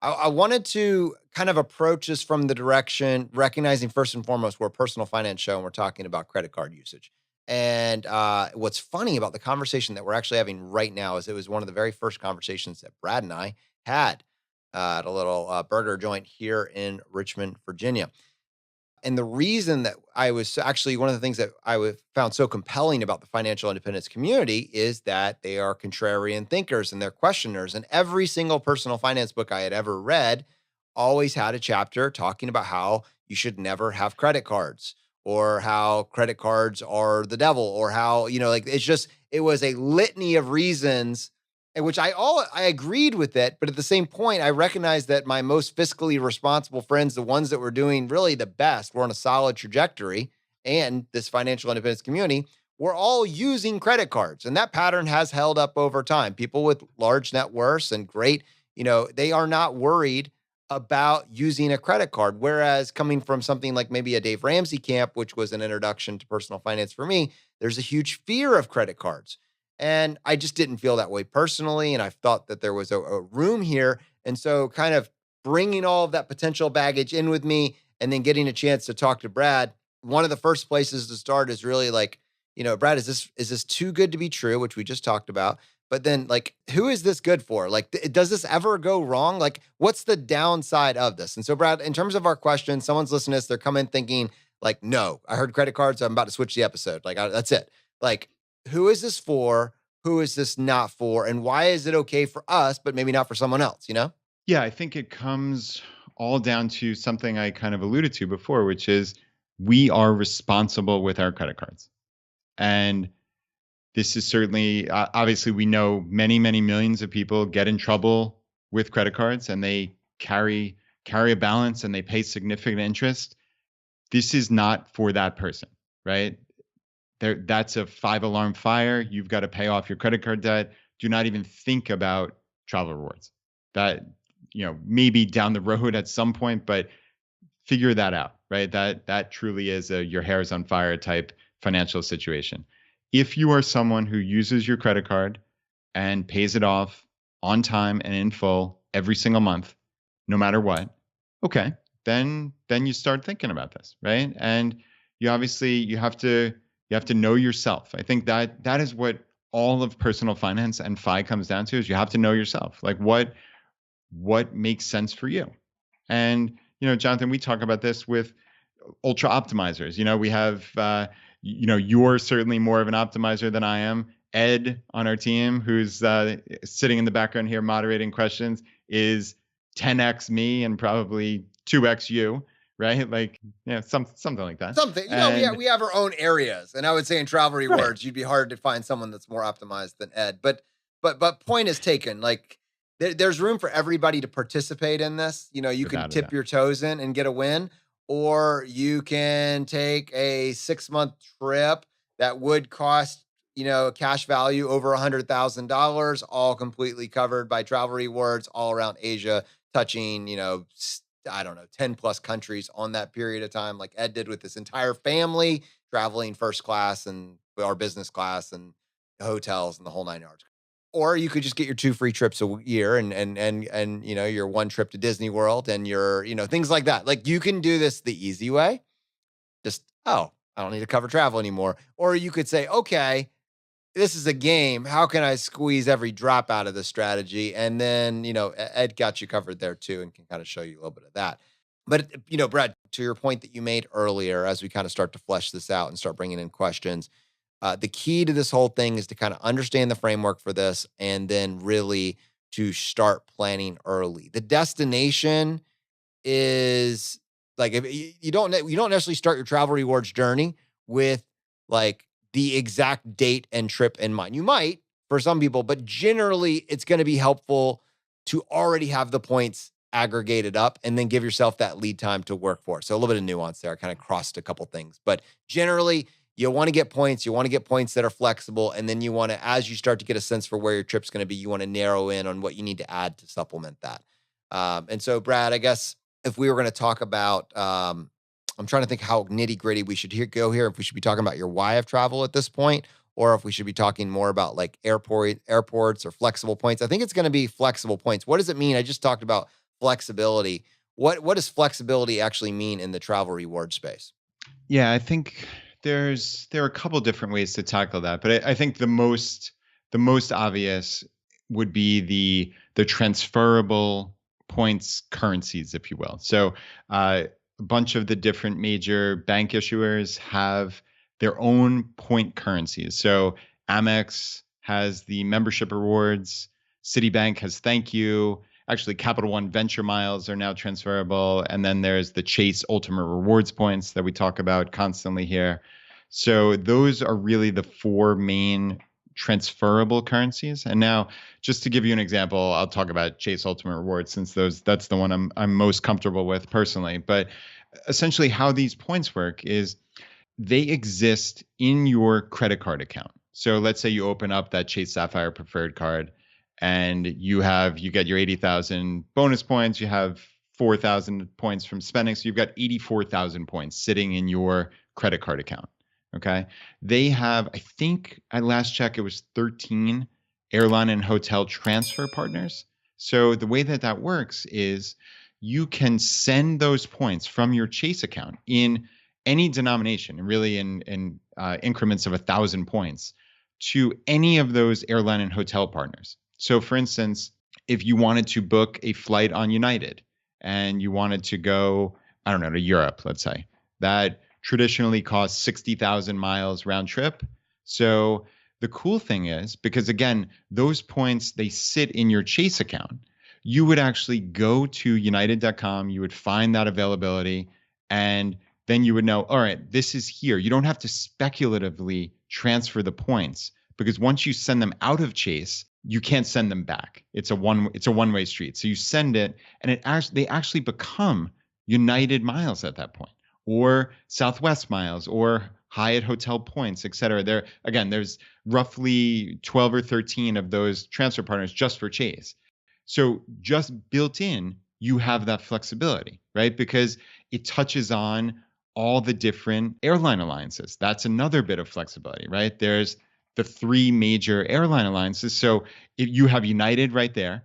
I wanted to kind of approach this from the direction, recognizing first and foremost, we're a personal finance show and we're talking about credit card usage. And what's funny about the conversation that we're actually having right now is it was one of the very first conversations that Brad and I had at a little burger joint here in Richmond, Virginia. And the reason that I was actually one of the things that found so compelling about the financial independence community is that they are contrarian thinkers and they're questioners. And every single personal finance book I had ever read always had a chapter talking about how you should never have credit cards or how credit cards are the devil or how, like it was a litany of reasons in which I agreed with it, but at the same point, I recognized that my most fiscally responsible friends, the ones that were doing really the best, were on a solid trajectory, and this financial independence community were all using credit cards, and that pattern has held up over time. People with large net worths and great, they are not worried about using a credit card. Whereas coming from something like maybe a Dave Ramsey camp, which was an introduction to personal finance for me, there's a huge fear of credit cards. And I just didn't feel that way personally. And I thought that there was a room here. And so, kind of bringing all of that potential baggage in with me and then getting a chance to talk to Brad, one of the first places to start is really like, Brad, is this too good to be true, which we just talked about? But then, like, who is this good for? Like, does this ever go wrong? Like, what's the downside of this? And so, Brad, in terms of our question, someone's listening to this, they're coming thinking, like, no, I heard credit cards. I'm about to switch the episode. Like, that's it. Like, who is this for? Who is this not for? And why is it okay for us, but maybe not for someone else, you know? Yeah, I think it comes all down to something I kind of alluded to before, which is we are responsible with our credit cards. And this is certainly, obviously, we know many, many millions of people get in trouble with credit cards and they carry a balance and they pay significant interest. This is not for that person, right? That's a 5 alarm fire. You've got to pay off your credit card debt. Do not even think about travel rewards. That, maybe down the road at some point, but figure that out, right? That truly is a your hair is on fire type financial situation. If you are someone who uses your credit card and pays it off on time and in full every single month, no matter what, okay, then you start thinking about this, right? And you have to know yourself. I think that is what all of personal finance and FI comes down to, is you have to know yourself. Like what makes sense for you. And Jonathan, we talk about this with ultra optimizers. We have you're certainly more of an optimizer than I am. Ed on our team, who's sitting in the background here moderating questions, is 10x me and probably 2x you, right? Like, something like that. Something, we have our own areas. And I would say in travel rewards, you'd be hard to find someone that's more optimized than Ed. But point is taken. Like, there's room for everybody to participate in this. You can tip your toes in and get a win, or you can take a 6-month trip that would cost, cash value over $100,000, all completely covered by travel rewards all around Asia, touching, I don't know, 10 plus countries on that period of time, like Ed did with this entire family, traveling first class and our business class and hotels and the whole 9 yards. Or you could just get your 2 free trips a year and your 1 trip to Disney World and your, things like that. Like, you can do this the easy way. Just, I don't need to cover travel anymore. Or you could say, okay, this is a game. How can I squeeze every drop out of the strategy? And then, Ed got you covered there too and can kind of show you a little bit of that. But, Brad, to your point that you made earlier, as we kind of start to flesh this out and start bringing in questions, the key to this whole thing is to kind of understand the framework for this and then really to start planning early. The destination is like, if you don't necessarily start your travel rewards journey with like the exact date and trip in mind. You might for some people, but generally it's going to be helpful to already have the points aggregated up and then give yourself that lead time to work for. So a little bit of nuance there. I kind of crossed a couple things, but generally you want to get points. You want to get points that are flexible. And then you want to, as you start to get a sense for where your trip's going to be, you want to narrow in on what you need to add to supplement that. And so, Brad, I guess if we were going to talk about, I'm trying to think how nitty gritty we should go here. If we should be talking about your why of travel at this point, or if we should be talking more about like airports or flexible points. I think it's going to be flexible points. What does it mean? I just talked about flexibility. What does flexibility actually mean in the travel reward space? Yeah, I think there are a couple different ways to tackle that, but I think the most obvious would be the transferable points currencies, if you will. So a bunch of the different major bank issuers have their own point currencies. So Amex has the membership rewards, Citibank has thank you. Actually, Capital One Venture Miles are now transferable. And then there's the Chase Ultimate Rewards points that we talk about constantly here. So those are really the four main transferable currencies. And now, just to give you an example, I'll talk about Chase Ultimate Rewards since that's the one I'm most comfortable with personally. But essentially, how these points work is they exist in your credit card account. So let's say you open up that Chase Sapphire Preferred card and you get your 80,000 bonus points, you have 4,000 points from spending, so you've got 84,000 points sitting in your credit card account. Okay? They have, I think at last check it was 13 airline and hotel transfer partners. So the way that that works is you can send those points from your Chase account in any denomination, really in increments of 1,000 points, to any of those airline and hotel partners. So, for instance, if you wanted to book a flight on United and you wanted to go, I don't know, to Europe, let's say, that traditionally costs 60,000 miles round trip. So the cool thing is, because again, those points, they sit in your Chase account, you would actually go to united.com, you would find that availability, and then you would know, all right, this is here. You don't have to speculatively transfer the points because once you send them out of Chase, you can't send them back. It's a one-way street. So you send it and they actually become United miles at that point, or Southwest miles, or Hyatt hotel points, et cetera. There's roughly 12 or 13 of those transfer partners just for Chase. So just built in, you have that flexibility, right? Because it touches on all the different airline alliances. That's another bit of flexibility, right? There's the three major airline alliances. So if you have United right there,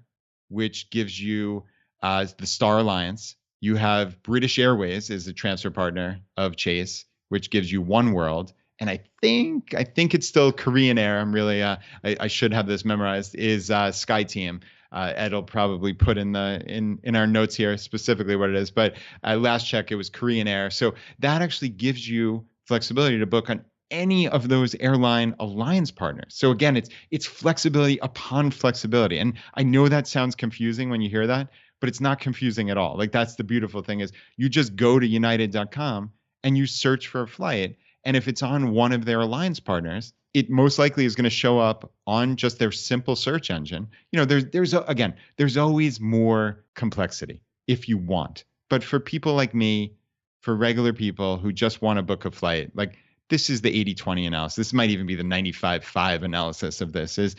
which gives you the Star Alliance. You have British Airways as a transfer partner of Chase, which gives you One World. And I think it's still Korean Air. I'm really I should have this memorized. Is SkyTeam. Ed will probably put in our notes here specifically what it is. But last check, it was Korean Air. So that actually gives you flexibility to book on any of those airline alliance partners. So again, it's flexibility upon flexibility. And I know that sounds confusing when you hear that, but it's not confusing at all. Like that's the beautiful thing is you just go to united.com and you search for a flight. And if it's on one of their alliance partners, it most likely is going to show up on just their simple search engine. There's always more complexity if you want. But for people like me, for regular people who just want to book a flight, like this is the 80-20 analysis. This might even be the 95-5 analysis of this is,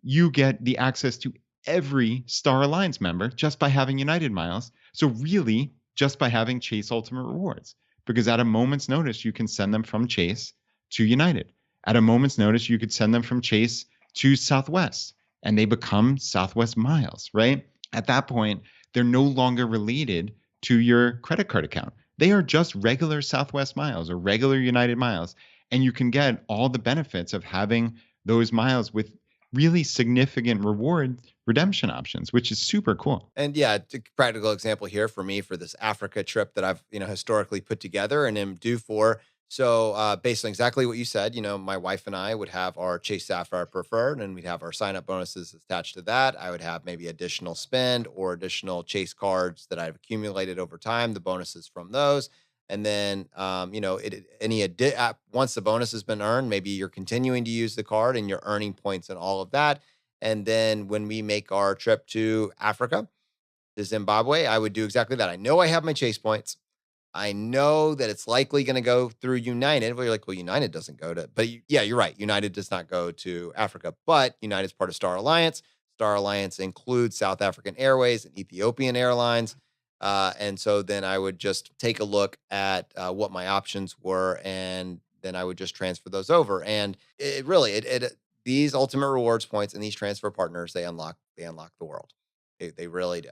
you get the access to every Star Alliance member just by having United miles. So really just by having Chase Ultimate Rewards, because at a moment's notice, you can send them from Chase to United. At a moment's notice, you could send them from Chase to Southwest and they become Southwest miles, right? At that point, they're no longer related to your credit card account. They are just regular Southwest miles or regular United miles. And you can get all the benefits of having those miles with really significant reward redemption options, which is super cool. And yeah, a practical example here for me for this Africa trip that I've historically put together and am due for. So based on exactly what you said, my wife and I would have our Chase Sapphire Preferred, and we'd have our sign up bonuses attached to that. I would have maybe additional spend or additional Chase cards that I've accumulated over time, the bonuses from those. And then, once the bonus has been earned, maybe you're continuing to use the card and you're earning points and all of that. And then when we make our trip to Africa, to Zimbabwe, I would do exactly that. I know I have my Chase points. I know that it's likely going to go through United. Well, you're like, well, United doesn't go to, but yeah, you're right. United does not go to Africa, but United's part of Star Alliance. Star Alliance includes South African Airways and Ethiopian Airlines. And so then I would just take a look at what my options were, and then I would just transfer those over. And it really, these ultimate rewards points and these transfer partners, they unlock the world. They really do.